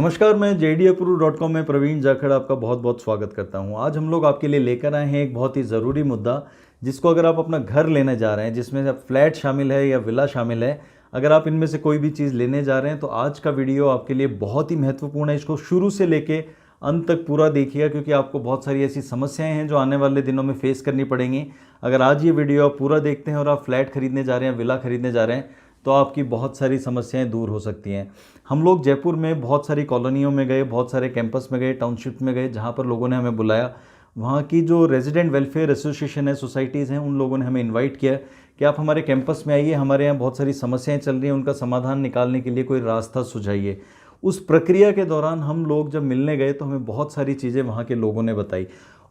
नमस्कार, मैं JDApuru.com में प्रवीण जाखड़ आपका बहुत बहुत स्वागत करता हूं। आज हम लोग आपके लिए लेकर आए हैं एक बहुत ही ज़रूरी मुद्दा, जिसको अगर आप अपना घर लेने जा रहे हैं, जिसमें अब फ्लैट शामिल है या विला शामिल है, अगर आप इनमें से कोई भी चीज़ लेने जा रहे हैं तो आज का वीडियो आपके लिए बहुत ही महत्वपूर्ण है। इसको शुरू से लेके अंत तक पूरा देखिएगा, क्योंकि आपको बहुत सारी ऐसी समस्याएं हैं जो आने वाले दिनों में फेस करनी पड़ेंगी। अगर आज ये वीडियो आप पूरा देखते हैं और आप फ्लैट खरीदने जा रहे हैं, विला खरीदने जा रहे हैं, तो आपकी बहुत सारी समस्याएं दूर हो सकती हैं। हम लोग जयपुर में बहुत सारी कॉलोनियों में गए, बहुत सारे कैंपस में गए, टाउनशिप में गए, जहाँ पर लोगों ने हमें बुलाया। वहाँ की जो रेजिडेंट वेलफेयर एसोसिएशन है, सोसाइटीज़ हैं, उन लोगों ने हमें इनवाइट किया कि आप हमारे कैंपस में आइए, हमारे यहाँ बहुत सारी समस्याएं चल रही हैं, उनका समाधान निकालने के लिए कोई रास्ता सुझाइए। उस प्रक्रिया के दौरान हम लोग जब मिलने गए तो हमें बहुत सारी चीज़ें वहाँ के लोगों ने बताई,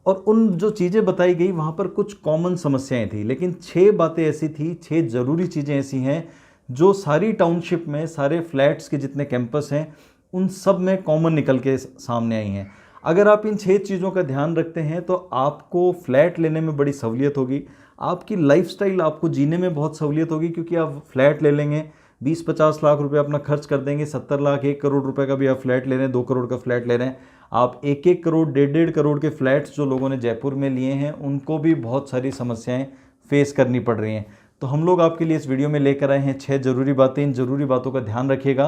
और उन जो चीज़ें बताई गई वहाँ पर कुछ कॉमन समस्याएं थी, लेकिन 6 बातें ऐसी थी, 6 ज़रूरी चीज़ें ऐसी हैं जो सारी टाउनशिप में, सारे फ्लैट्स के जितने कैंपस हैं, उन सब में कॉमन निकल के सामने आई हैं। अगर आप इन 6 चीज़ों का ध्यान रखते हैं तो आपको फ्लैट लेने में बड़ी सहूलियत होगी, आपकी लाइफस्टाइल, आपको जीने में बहुत सहूलियत होगी, क्योंकि आप फ्लैट ले लेंगे, 20-50 लाख रुपए अपना खर्च कर देंगे, 70 लाख, 1 करोड़ रुपए का भी आप फ्लैट ले रहे हैं, 2 करोड़ का फ्लैट ले रहे हैं। आप 1-1 करोड़, 1.5 करोड़ के फ्लैट्स जो लोगों ने जयपुर में लिए हैं, उनको भी बहुत सारी समस्याएं फेस करनी पड़ रही हैं। तो हम लोग आपके लिए इस वीडियो में लेकर आए हैं 6 ज़रूरी बातें। इन ज़रूरी बातों का ध्यान रखिएगा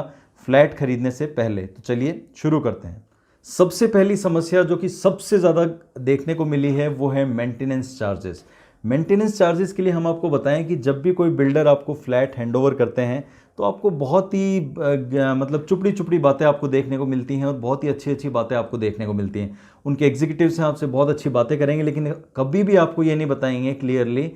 फ्लैट खरीदने से पहले। तो चलिए शुरू करते हैं। सबसे पहली समस्या जो कि सबसे ज़्यादा देखने को मिली है वो है मेंटेनेंस चार्जेस। मेंटेनेंस चार्जेस के लिए हम आपको बताएं कि जब भी कोई बिल्डर आपको फ्लैट हैंडओवर करते हैं तो आपको बहुत ही मतलब चुपड़ी चुपड़ी बातें आपको देखने को मिलती हैं, और बहुत ही अच्छी अच्छी बातें आपको देखने को मिलती हैं। उनके एग्जीक्यूटिव्स हैं, आपसे बहुत अच्छी बातें करेंगे, लेकिन कभी भी आपको ये नहीं बताएंगे क्लियरली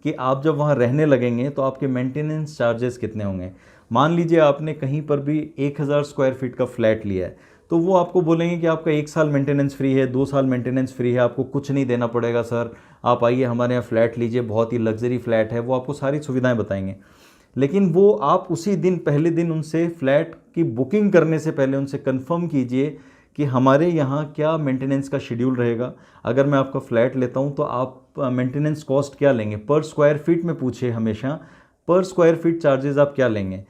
कि आप जब वहाँ रहने लगेंगे तो आपके मेंटेनेंस चार्जेस कितने होंगे। मान लीजिए आपने कहीं पर भी 1000 स्क्वायर फीट का फ्लैट लिया है, तो वो आपको बोलेंगे कि आपका 1 साल मेंटेनेंस फ्री है, 2 साल मेंटेनेंस फ्री है, आपको कुछ नहीं देना पड़ेगा सर, आप आइए हमारे यहाँ फ्लैट लीजिए, बहुत ही लग्जरी फ्लैट है। वो आपको सारी सुविधाएं बताएंगे, लेकिन वो आप उसी दिन, पहले दिन उनसे फ्लैट की बुकिंग करने से पहले उनसे कंफर्म कीजिए कि हमारे यहाँ क्या मेंटेनेंस का शेड्यूल रहेगा। अगर मैं आपका फ्लैट लेता हूँ तो आप मेंटेनेंस कॉस्ट क्या लेंगे, पर स्क्वायर फीट में पूछिए हमेशा, पर स्क्वायर फीट चार्जेस आप क्या लेंगे।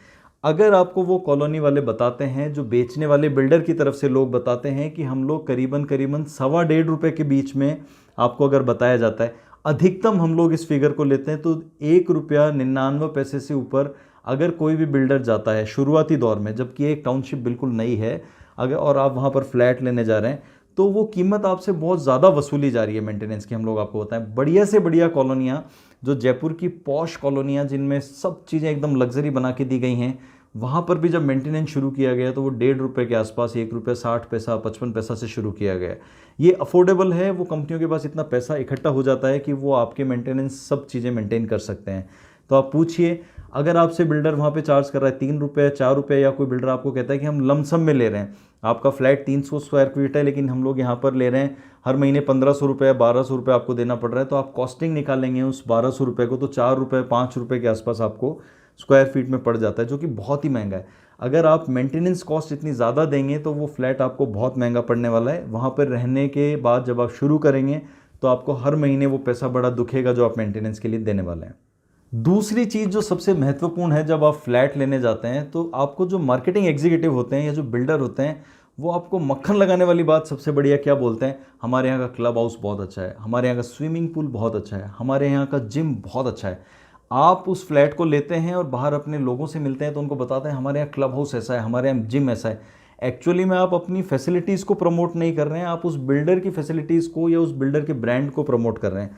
अगर आपको वो कॉलोनी वाले बताते हैं, जो बेचने वाले बिल्डर की तरफ से लोग बताते हैं कि हम लोग करीबन 1.25 रुपये के बीच में आपको अगर बताया जाता है, अधिकतम हम लोग इस फिगर को लेते हैं, तो 1 रुपया 99 पैसे से ऊपर अगर कोई भी बिल्डर जाता है शुरुआती दौर में, जबकि एक टाउनशिप बिल्कुल नई है, अगर और आप वहाँ पर फ्लैट लेने जा रहे हैं, तो वो कीमत आपसे बहुत ज़्यादा वसूली जा रही है मेंटेनेंस की। हम लोग आपको बताएं, बढ़िया से बढ़िया कॉलोनियाँ, जो जयपुर की पॉश कॉलोनियाँ, जिनमें सब चीज़ें एकदम लग्जरी बना के दी गई हैं, वहाँ पर भी जब मेंटेनेंस शुरू किया गया तो वो 1.5 रुपये के आसपास, 1 रुपया 60 पैसा, 55 पैसा से शुरू किया गया। ये अफोर्डेबल है, वो कंपनियों के पास इतना पैसा इकट्ठा हो जाता है कि वो आपके मेंटेनेंस सब चीज़ें मेंटेन कर सकते हैं। तो आप पूछिए, अगर आपसे बिल्डर वहाँ पे चार्ज कर रहा है 3 रुपये, 4 रुपये, या कोई बिल्डर आपको कहता है कि हम लमसम में ले रहे हैं, आपका फ्लैट 300 स्क्वायर फीट है, लेकिन हम लोग यहाँ पर ले रहे हैं हर महीने 1500 रुपये, 1200 रुपये आपको देना पड़ रहा है, तो आप कॉस्टिंग निकालेंगे उस 1200 रुपये को, तो 4 रुपये, 5 रुपये के आसपास आपको स्क्वायर फीट में पड़ जाता है, जो कि बहुत ही महंगा है। अगर आप मेंटेनेंस कॉस्ट इतनी ज़्यादा देंगे तो वो फ्लैट आपको बहुत महंगा पड़ने वाला है। वहाँ पर रहने के बाद जब आप शुरू करेंगे तो आपको हर महीने वो पैसा बड़ा दुखेगा जो आप मेंटेनेंस के लिए देने वाले हैं। दूसरी चीज़ जो सबसे महत्वपूर्ण है, जब आप फ्लैट लेने जाते हैं तो आपको जो मार्केटिंग एग्जीक्यूटिव होते हैं या जो बिल्डर होते हैं, वो आपको मक्खन लगाने वाली बात सबसे बढ़िया क्या बोलते हैं, हमारे यहाँ का क्लब हाउस बहुत अच्छा है, हमारे यहाँ का स्विमिंग पूल बहुत अच्छा है, हमारे यहाँ का जिम बहुत अच्छा है। आप उस फ्लैट को लेते हैं और बाहर अपने लोगों से मिलते हैं तो उनको बताते हैं हमारे यहाँ क्लब हाउस ऐसा है, हमारे यहाँ जिम ऐसा है। एक्चुअली में आप अपनी फैसिलिटीज़ को प्रमोट नहीं कर रहे हैं, आप उस बिल्डर की फैसिलिटीज़ को या उस बिल्डर के ब्रांड को प्रमोट कर रहे हैं।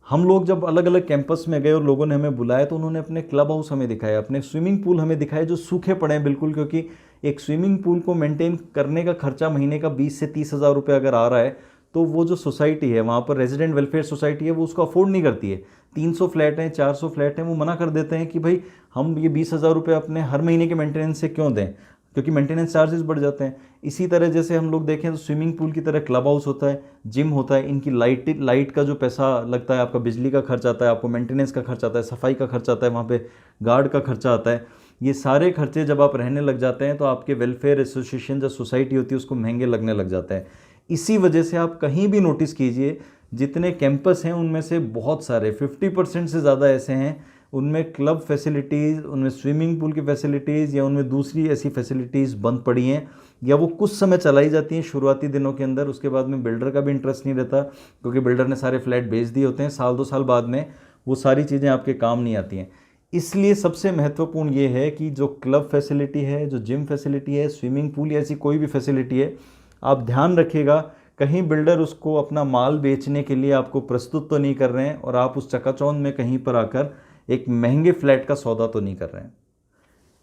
हम लोग जब अलग अलग कैंपस में गए और लोगों ने हमें बुलाया तो उन्होंने अपने क्लब हाउस हमें दिखाया, अपने स्विमिंग पूल हमें दिखाए, जो सूखे पड़े हैं बिल्कुल, क्योंकि एक स्विमिंग पूल को मेंटेन करने का खर्चा महीने का 20 से 30 हज़ार रुपये अगर आ रहा है, तो वो जो सोसाइटी है वहाँ पर, रेजिडेंट वेलफेयर सोसाइटी है, वो उसको अफोर्ड नहीं करती है। 300 फ्लैट हैं, 400 फ्लैट हैं, वो मना कर देते हैं कि भाई हम ये 20,000 रुपये अपने हर महीने के मेंटेनेंस से क्यों दें, क्योंकि मेंटेनेंस चार्जेस बढ़ जाते हैं। इसी तरह जैसे हम लोग देखें तो स्विमिंग पूल की तरह क्लब हाउस होता है, जिम होता है, इनकी लाइट का जो पैसा लगता है, आपका बिजली का खर्च आता है, आपको मेंटेनेंस का खर्च आता है, सफाई का खर्च आता है, वहाँ पे गार्ड का खर्चा आता है। ये सारे खर्चे जब आप रहने लग जाते हैं तो आपके वेलफेयर एसोसिएशन जो सोसाइटी होती है उसको महंगे लगने लग जाते हैं। इसी वजह से आप कहीं भी नोटिस कीजिए, जितने कैंपस हैं उनमें से बहुत सारे 50% से ज़्यादा ऐसे हैं उनमें क्लब फैसिलिटीज़, उनमें स्विमिंग पूल की फैसिलिटीज़ या उनमें दूसरी ऐसी फैसिलिटीज़ बंद पड़ी हैं, या वो कुछ समय चलाई जाती हैं शुरुआती दिनों के अंदर। उसके बाद में बिल्डर का भी इंटरेस्ट नहीं रहता, क्योंकि बिल्डर ने सारे फ्लैट बेच दिए होते हैं। साल 2 साल बाद में वो सारी चीज़ें आपके काम नहीं आती हैं। इसलिए सबसे महत्वपूर्ण ये है कि जो क्लब फैसिलिटी है, जो जिम फैसिलिटी है, स्विमिंग पूल या ऐसी कोई भी फैसिलिटी है, आप ध्यान रखिएगा कहीं बिल्डर उसको अपना माल बेचने के लिए आपको प्रस्तुत तो नहीं कर रहे हैं और आप उस चकाचौंध में कहीं पर आकर एक महंगे फ्लैट का सौदा तो नहीं कर रहे हैं।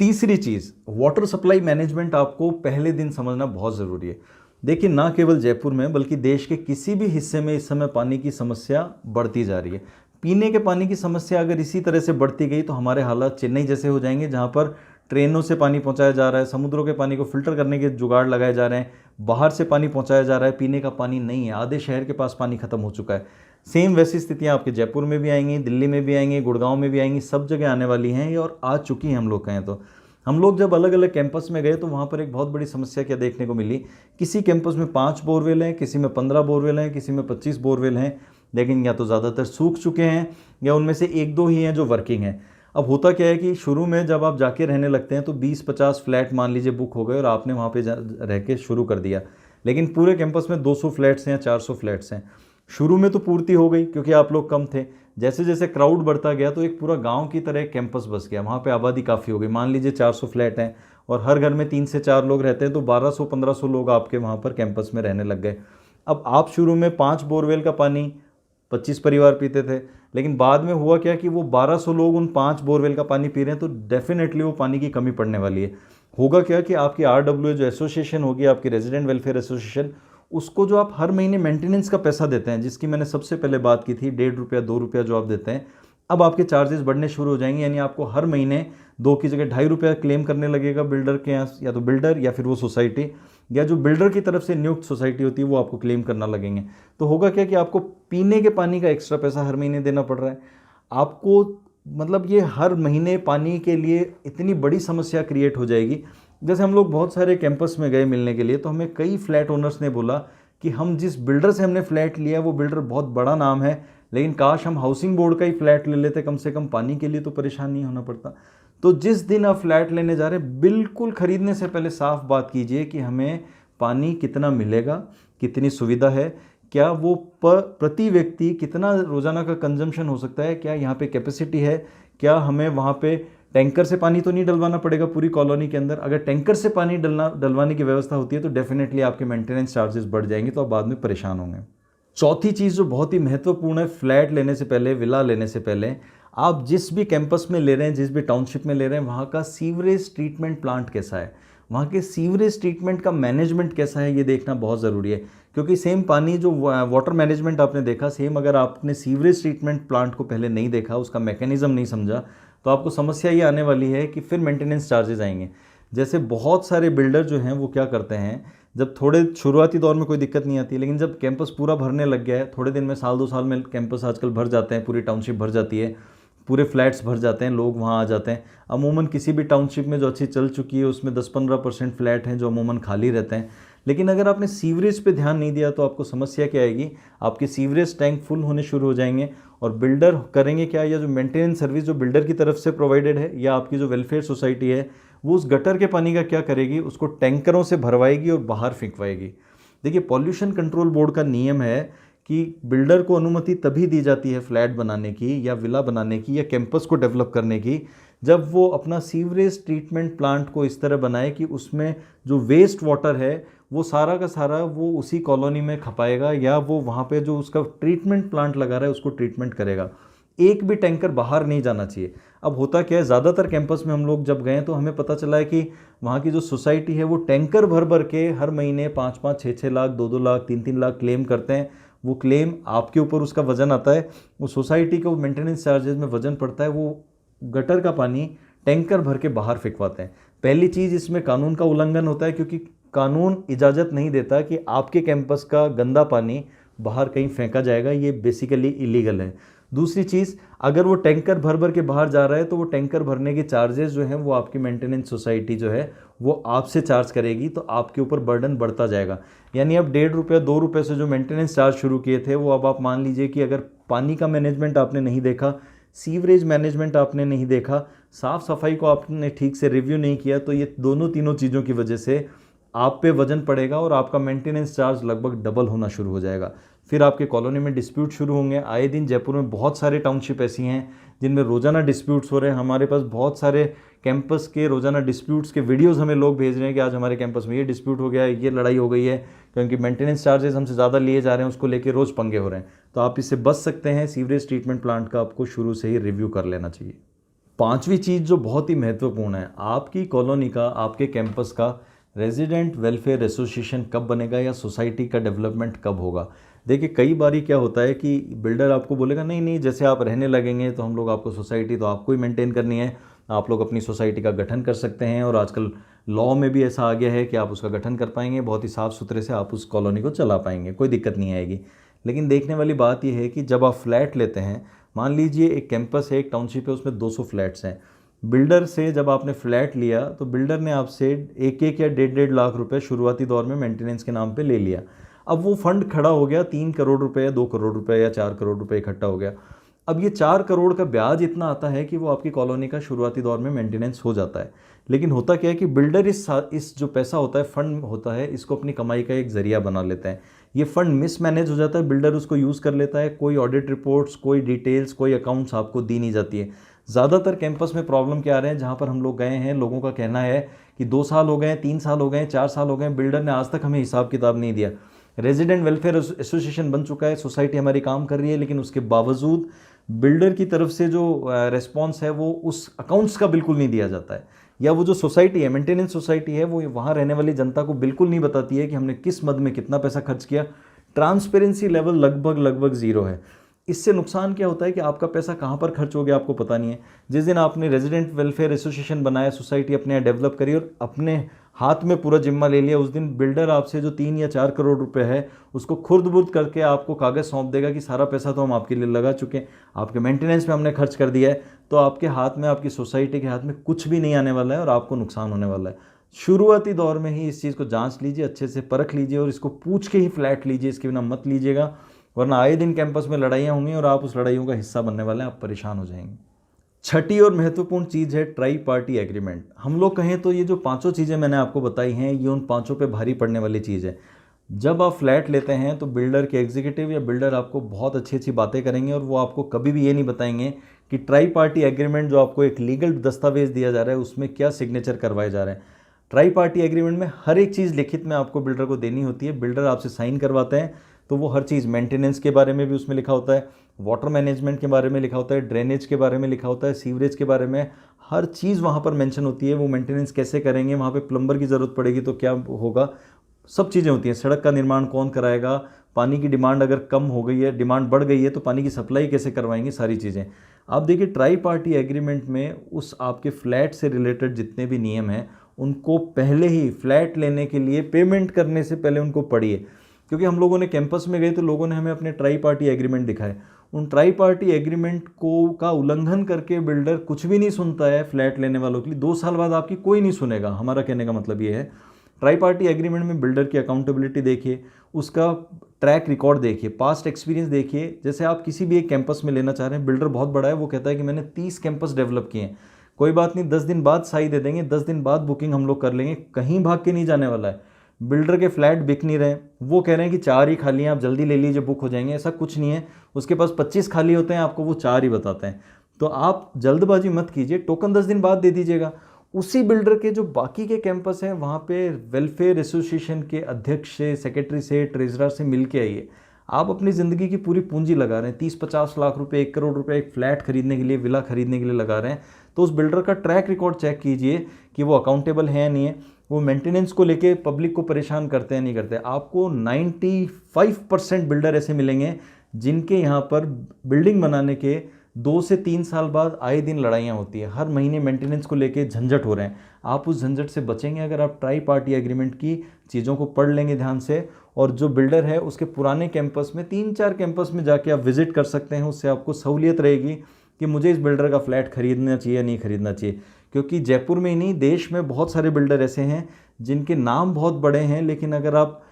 तीसरी चीज़, वाटर सप्लाई मैनेजमेंट आपको पहले दिन समझना बहुत ज़रूरी है। देखिए, ना केवल जयपुर में बल्कि देश के किसी भी हिस्से में इस समय पानी की समस्या बढ़ती जा रही है। पीने के पानी की समस्या अगर इसी तरह से बढ़ती गई तो हमारे हालात चेन्नई जैसे हो जाएंगे, जहाँ पर ट्रेनों से पानी पहुँचाया जा रहा है, समुद्रों के पानी को फिल्टर करने के जुगाड़ लगाए जा रहे हैं, बाहर से पानी पहुँचाया जा रहा है, पीने का पानी नहीं है, आधे शहर के पास पानी खत्म हो चुका है। सेम वैसी स्थितियाँ आपके जयपुर में भी आएंगी, दिल्ली में भी आएंगी, गुड़गांव में भी आएंगी, सब जगह आने वाली हैं और आ चुकी हैं। हम लोग कहें तो हम लोग जब अलग अलग कैंपस में गए तो वहाँ पर एक बहुत बड़ी समस्या क्या देखने को मिली, किसी कैंपस में 5 बोरवेल हैं, किसी में 15 बोरवेल हैं, किसी में 25 बोरवेल हैं, लेकिन या तो ज़्यादातर सूख चुके हैं या उनमें से 1-2 ही हैं जो वर्किंग हैं। अब होता क्या है कि शुरू में जब आप जाके रहने लगते हैं तो 20-50 फ्लैट मान लीजिए बुक हो गए और आपने वहाँ पे रह के शुरू कर दिया, लेकिन पूरे कैंपस में 200 फ्लैट्स हैं या 400 फ्लैट्स हैं। शुरू में तो पूर्ति हो गई क्योंकि आप लोग कम थे, जैसे जैसे क्राउड बढ़ता गया तो एक पूरा गांव की तरह एक कैंपस बस गया, वहाँ पे आबादी काफ़ी हो गई। मान लीजिए 400 फ्लैट हैं और हर घर में 3 से 4 लोग रहते हैं, तो 1200-1500 लोग आपके वहाँ पर कैंपस में रहने लग गए। अब आप शुरू में 5 बोरवेल का पानी 25 परिवार पीते थे, लेकिन बाद में हुआ क्या कि वो 1200 लोग उन 5 बोरवेल का पानी पी रहे हैं, तो डेफिनेटली वो पानी की कमी पड़ने वाली है। होगा क्या कि आपकी RWA जो एसोसिएशन होगी, आपकी रेजिडेंट वेलफेयर एसोसिएशन, उसको जो आप हर महीने मेंटेनेंस का पैसा देते हैं, जिसकी मैंने सबसे पहले बात की थी, 1.5 रुपया 2 रुपया जो आप देते हैं, अब आपके चार्जेस बढ़ने शुरू हो जाएंगे। यानी आपको हर महीने 2 की जगह 2.5 रुपया क्लेम करने लगेगा बिल्डर के यहाँ, या तो बिल्डर या फिर वो सोसाइटी, या जो बिल्डर की तरफ से नियुक्त सोसाइटी होती है वो आपको क्लेम करना लगेंगे। तो होगा क्या कि आपको पीने के पानी का एक्स्ट्रा पैसा हर महीने देना पड़ रहा है आपको। मतलब ये हर महीने पानी के लिए इतनी बड़ी समस्या क्रिएट हो जाएगी। जैसे हम लोग बहुत सारे कैंपस में गए मिलने के लिए, तो हमें कई फ्लैट ओनर्स ने बोला कि हम जिस बिल्डर से हमने फ्लैट लिया वो बिल्डर बहुत बड़ा नाम है, लेकिन काश हम हाउसिंग बोर्ड का ही फ्लैट ले लेते, कम से कम पानी के लिए तो परेशान नहीं होना पड़ता। तो जिस दिन आप फ्लैट लेने जा रहे हैं, बिल्कुल खरीदने से पहले साफ बात कीजिए कि हमें पानी कितना मिलेगा, कितनी सुविधा है, क्या वो प्रति व्यक्ति कितना रोज़ाना का कंजम्पशन हो सकता है, क्या यहाँ पे कैपेसिटी है, क्या हमें वहाँ पे टैंकर से पानी तो नहीं डलवाना पड़ेगा पूरी कॉलोनी के अंदर। अगर टैंकर से पानी डलवाने की व्यवस्था होती है तो डेफिनेटली आपके मेंटेनेंस चार्जेस बढ़ जाएंगे, तो आप बाद में परेशान होंगे। चौथी चीज़ जो बहुत ही महत्वपूर्ण है, फ्लैट लेने से पहले, विला लेने से पहले, आप जिस भी कैंपस में ले रहे हैं, जिस भी टाउनशिप में ले रहे हैं, वहाँ का सीवरेज ट्रीटमेंट प्लांट कैसा है, वहाँ के सीवरेज ट्रीटमेंट का मैनेजमेंट कैसा है, ये देखना बहुत ज़रूरी है। क्योंकि सेम पानी जो वाटर मैनेजमेंट आपने देखा, सेम अगर आपने सीवरेज ट्रीटमेंट प्लांट को पहले नहीं देखा, उसका मैकेनिज्म नहीं समझा, तो आपको समस्या ये आने वाली है कि फिर मेंटेनेंस चार्जेस आएंगे। जैसे बहुत सारे बिल्डर जो हैं वो क्या करते हैं, जब थोड़े शुरुआती दौर में कोई दिक्कत नहीं आती, लेकिन जब कैंपस पूरा भरने लग गया है, थोड़े दिन में, साल 2 साल में कैंपस आजकल भर जाते हैं, पूरी टाउनशिप भर जाती है, पूरे फ्लैट्स भर जाते हैं, लोग वहाँ आ जाते हैं। अमूमन किसी भी टाउनशिप में जो अच्छी चल चुकी है उसमें 10-15% फ्लैट हैं जो अमूमन खाली रहते हैं। लेकिन अगर आपने सीवरेज पे ध्यान नहीं दिया तो आपको समस्या क्या आएगी, आपके सीवरेज टैंक फुल होने शुरू हो जाएंगे और बिल्डर करेंगे क्या, या जो मेंटेनेंस सर्विस जो बिल्डर की तरफ से प्रोवाइडेड है या आपकी जो वेलफेयर सोसाइटी है, वो उस गटर के पानी का क्या करेगी, उसको टैंकरों से भरवाएगी और बाहर फेंकवाएगी। देखिए, पॉल्यूशन कंट्रोल बोर्ड का नियम है कि बिल्डर को अनुमति तभी दी जाती है फ्लैट बनाने की या विला बनाने की या कैंपस को डेवलप करने की, जब वो अपना सीवरेज ट्रीटमेंट प्लांट को इस तरह बनाए कि उसमें जो वेस्ट वाटर है वो सारा का सारा वो उसी कॉलोनी में खपाएगा, या वो वहाँ पे जो उसका ट्रीटमेंट प्लांट लगा रहा है उसको ट्रीटमेंट करेगा। एक भी टैंकर बाहर नहीं जाना चाहिए। अब होता क्या है, ज़्यादातर कैंपस में हम लोग जब गए तो हमें पता चला है कि वहाँ की जो सोसाइटी है वो टैंकर भर भर के हर महीने 5-5, 6-6 लाख, 2-2 लाख, 3-3 लाख क्लेम करते हैं। वो क्लेम आपके ऊपर उसका वजन आता है, वो सोसाइटी को मेंटेनेंस चार्जेस में वजन पड़ता है, वो गटर का पानी टैंकर भर के बाहर फेंकवाते हैं। पहली चीज़, इसमें कानून का उल्लंघन होता है क्योंकि कानून इजाज़त नहीं देता कि आपके कैंपस का गंदा पानी बाहर कहीं फेंका जाएगा, ये बेसिकली इलीगल है। दूसरी चीज़, अगर वो टैंकर भर भर के बाहर जा रहा है तो वो टैंकर भरने के चार्जेस जो हैं वो आपकी मेंटेनेंस सोसाइटी जो है वो आपसे चार्ज करेगी, तो आपके ऊपर बर्डन बढ़ता जाएगा। यानी अब 1.5 रुपया 2 रुपये से जो मेंटेनेंस चार्ज शुरू किए थे वो अब आप मान लीजिए कि अगर पानी का मैनेजमेंट आपने नहीं देखा, सीवरेज मैनेजमेंट आपने नहीं देखा, साफ़ सफाई को आपने ठीक से रिव्यू नहीं किया, तो ये दोनों तीनों चीज़ों की वजह से आप पे वजन पड़ेगा और आपका मेंटेनेंस चार्ज लगभग डबल होना शुरू हो जाएगा। फिर आपके कॉलोनी में डिस्प्यूट शुरू होंगे। आए दिन जयपुर में बहुत सारे टाउनशिप ऐसी हैं जिनमें रोज़ाना डिस्प्यूट्स हो रहे हैं। हमारे पास बहुत सारे कैंपस के रोज़ाना डिस्प्यूट्स के वीडियोस हमें लोग भेज रहे हैं कि आज हमारे कैंपस में ये डिस्प्यूट हो गया है, ये लड़ाई हो गई है, क्योंकि मेंटेनेंस चार्जेस हमसे ज़्यादा लिए जा रहे हैं, उसको लेके रोज़ पंगे हो रहे हैं। तो आप इससे बच सकते हैं। सीवरेज ट्रीटमेंट प्लांट का आपको शुरू से ही रिव्यू कर लेना चाहिए। पांचवी चीज़ जो बहुत ही महत्वपूर्ण है, आपकी कॉलोनी का, आपके कैंपस का रेजिडेंट वेलफेयर एसोसिएशन कब बनेगा या सोसाइटी का डेवलपमेंट कब होगा। देखिए कई बारी क्या होता है कि बिल्डर आपको बोलेगा नहीं नहीं, जैसे आप रहने लगेंगे तो हम लोग आपको सोसाइटी तो आपको ही मेंटेन करनी है, आप लोग अपनी सोसाइटी का गठन कर सकते हैं, और आजकल लॉ में भी ऐसा आ गया है कि आप उसका गठन कर पाएंगे, बहुत ही साफ़ सुथरे से आप उस कॉलोनी को चला पाएंगे, कोई दिक्कत नहीं आएगी। लेकिन देखने वाली बात यह है कि जब आप फ्लैट लेते हैं, मान लीजिए एक कैंपस है, एक टाउनशिप है, उसमें 200 फ्लैट्स हैं। बिल्डर से जब आपने फ्लैट लिया तो बिल्डर ने आपसे 1-1 या 1.5 लाख रुपए शुरुआती दौर में मेंटेनेंस के नाम पे ले लिया। अब वो फंड खड़ा हो गया 3 करोड़ रुपए या 2 करोड़ रुपए या 4 करोड़ रुपए इकट्ठा हो गया। अब ये 4 करोड़ का ब्याज इतना आता है कि वो आपकी कॉलोनी का शुरुआती दौर में मेंटेनेंस हो जाता है। लेकिन होता क्या है कि बिल्डर इस जो पैसा होता है, फंड होता है, इसको अपनी कमाई का एक जरिया बना लेता है। ये फंड मिसमैनेज हो जाता है, बिल्डर उसको यूज़ कर लेता है, कोई ऑडिट रिपोर्ट्स, कोई डिटेल्स, कोई अकाउंट्स आपको दी नहीं जाती है। ज़्यादातर कैंपस में प्रॉब्लम क्या आ रहे हैं, जहाँ पर हम लोग गए हैं, लोगों का कहना है कि 2 साल हो गए, 3 साल हो गए, 4 साल हो गए, बिल्डर ने आज तक हमें हिसाब किताब नहीं दिया। रेजिडेंट वेलफेयर एसोसिएशन बन चुका है, सोसाइटी हमारी काम कर रही है, लेकिन उसके बावजूद बिल्डर की तरफ से जो रिस्पॉन्स है वो उस अकाउंट्स का बिल्कुल नहीं दिया जाता है, या वो जो सोसाइटी है, मेंटेनेंस सोसाइटी है, वो वहाँ रहने वाली जनता को बिल्कुल नहीं बताती है कि हमने किस मद में कितना पैसा खर्च किया। ट्रांसपेरेंसी लेवल लगभग ज़ीरो है। इससे नुकसान क्या होता है कि आपका पैसा कहाँ पर खर्च हो गया आपको पता नहीं है। जिस दिन आपने रेजिडेंट वेलफेयर एसोसिएशन बनाया, सोसाइटी अपने यहाँ डेवलप करी और अपने हाथ में पूरा जिम्मा ले लिया, उस दिन बिल्डर आपसे जो 3 या 4 करोड़ रुपए है उसको खुर्द-बुर्द करके आपको कागज़ सौंप देगा कि सारा पैसा तो हम आपके लिए लगा चुके हैं, आपके मेंटेनेंस में हमने खर्च कर दिया है। तो आपके हाथ में, आपकी सोसाइटी के हाथ में कुछ भी नहीं आने वाला है और आपको नुकसान होने वाला है। शुरुआती दौर में ही इस चीज़ को जांच लीजिए, अच्छे से परख लीजिए और इसको पूछ के ही फ्लैट लीजिए, इसके बिना मत लीजिएगा, वरना आए दिन कैंपस में लड़ाइयाँ होंगी और आप उस लड़ाइयों का हिस्सा बनने वाले हैं, आप परेशान हो जाएंगे। छठी और महत्वपूर्ण चीज़ है ट्राई पार्टी एग्रीमेंट। हम लोग कहें तो ये जो पांचों चीज़ें मैंने आपको बताई हैं, ये उन पांचों पे भारी पड़ने वाली चीज़ है। जब आप फ्लैट लेते हैं तो बिल्डर के एग्जीक्यूटिव या बिल्डर आपको बहुत अच्छी अच्छी बातें करेंगे और वो आपको कभी भी ये नहीं बताएंगे कि ट्राई पार्टी एग्रीमेंट, जो आपको एक लीगल दस्तावेज दिया जा रहा है, उसमें क्या सिग्नेचर करवाए जा रहे हैं। ट्राई पार्टी एग्रीमेंट में हर एक चीज़ लिखित में आपको बिल्डर को देनी होती है। बिल्डर आपसे साइन करवाते हैं तो वो हर चीज़, मेंटेनेंस के बारे में भी उसमें लिखा होता है, वाटर मैनेजमेंट के बारे में लिखा होता है, ड्रेनेज के बारे में लिखा होता है, सीवरेज के बारे में, हर चीज़ वहाँ पर मेंशन होती है। वो मेंटेनेंस कैसे करेंगे, वहाँ पे प्लम्बर की ज़रूरत पड़ेगी तो क्या होगा, सब चीज़ें होती हैं। सड़क का निर्माण कौन कराएगा, पानी की डिमांड अगर कम हो गई है, डिमांड बढ़ गई है तो पानी की सप्लाई कैसे करवाएंगे, सारी चीज़ें। आप देखिए ट्राई पार्टी एग्रीमेंट में उस आपके फ्लैट से रिलेटेड जितने भी नियम हैं उनको पहले ही, फ्लैट लेने के लिए पेमेंट करने से पहले उनको पढ़िए। क्योंकि हम लोगों ने कैंपस में गए तो लोगों ने हमें अपने ट्राई पार्टी एग्रीमेंट दिखाए। उन ट्राई पार्टी एग्रीमेंट को का उल्लंघन करके बिल्डर कुछ भी नहीं सुनता है फ्लैट लेने वालों के लिए। 2 साल बाद आपकी कोई नहीं सुनेगा। हमारा कहने का मतलब ये है, ट्राई पार्टी एग्रीमेंट में बिल्डर की अकाउंटेबिलिटी देखिए, उसका ट्रैक रिकॉर्ड देखिए, पास्ट एक्सपीरियंस देखिए। जैसे आप किसी भी एक कैंपस में लेना चाह रहे हैं, बिल्डर बहुत बड़ा है, वो कहता है कि मैंने 30 कैंपस डेवलप किए हैं, कोई बात नहीं, 10 दिन बाद साई दे देंगे, 10 दिन बाद बुकिंग हम लोग कर लेंगे, कहीं भाग के नहीं जाने वाला है। बिल्डर के फ्लैट बिक नहीं रहे, वो कह रहे हैं कि 4 ही खाली हैं, आप जल्दी ले लीजिए, बुक हो जाएंगे। ऐसा कुछ नहीं है, उसके पास 25 खाली होते हैं, आपको वो 4 ही बताते हैं। तो आप जल्दबाजी मत कीजिए, टोकन 10 दिन बाद दे दीजिएगा। उसी बिल्डर के जो बाकी के कैंपस हैं वहाँ पे वेलफेयर एसोसिएशन के अध्यक्ष से, सेक्रेटरी से, ट्रेजरर से मिल के आइए। आप अपनी ज़िंदगी की पूरी पूंजी लगा रहे हैं, 30-50 लाख रुपए, 1 करोड़ रुपए एक फ्लैट खरीदने के लिए, विला खरीदने के लिए लगा रहे हैं। तो उस बिल्डर का ट्रैक रिकॉर्ड चेक कीजिए कि वो अकाउंटेबल है या नहीं है, वो मेंटेनेंस को लेके पब्लिक को परेशान करते हैं नहीं करते। आपको 95% बिल्डर ऐसे मिलेंगे जिनके यहाँ पर बिल्डिंग बनाने के 2 से 3 साल बाद आए दिन लड़ाइयाँ होती है, हर महीने मेंटेनेंस को लेके झंझट हो रहे हैं। आप उस झंझट से बचेंगे अगर आप ट्राई पार्टी एग्रीमेंट की चीज़ों को पढ़ लेंगे ध्यान से। और जो बिल्डर है उसके पुराने कैंपस में, 3-4 कैंपस में जाके आप विजिट कर सकते हैं, उससे आपको सहूलियत रहेगी कि मुझे इस बिल्डर का फ्लैट खरीदना चाहिए या नहीं खरीदना चाहिए। क्योंकि जयपुर में ही नहीं, देश में बहुत सारे बिल्डर ऐसे हैं जिनके नाम बहुत बड़े हैं, लेकिन अगर आप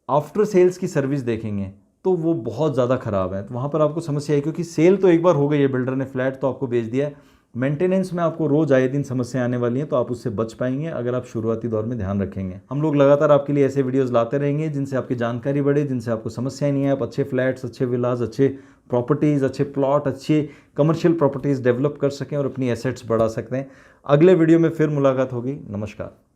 आफ्टर सेल्स की सर्विस देखेंगे तो वो बहुत ज़्यादा ख़राब है। तो वहाँ पर आपको समस्या है, क्योंकि सेल तो एक बार हो गई है, बिल्डर ने फ्लैट तो आपको बेच दिया है, मेंटेनेंस में आपको रोज़ आए दिन समस्या आने वाली है, तो आप उससे बच पाएंगे अगर आप शुरुआती दौर में ध्यान रखेंगे। हम लोग लगातार आपके लिए ऐसे वीडियोस लाते रहेंगे जिनसे आपकी जानकारी बढ़े, जिनसे आपको समस्याएं नहीं है, आप अच्छे फ्लैट्स, अच्छे विलास, अच्छे प्रॉपर्टीज़, अच्छे प्लॉट, अच्छे कमर्शियल प्रॉपर्टीज़ डेवलप कर सकें और अपनी एसेट्स बढ़ा सकते हैं। अगले वीडियो में फिर मुलाकात होगी। नमस्कार।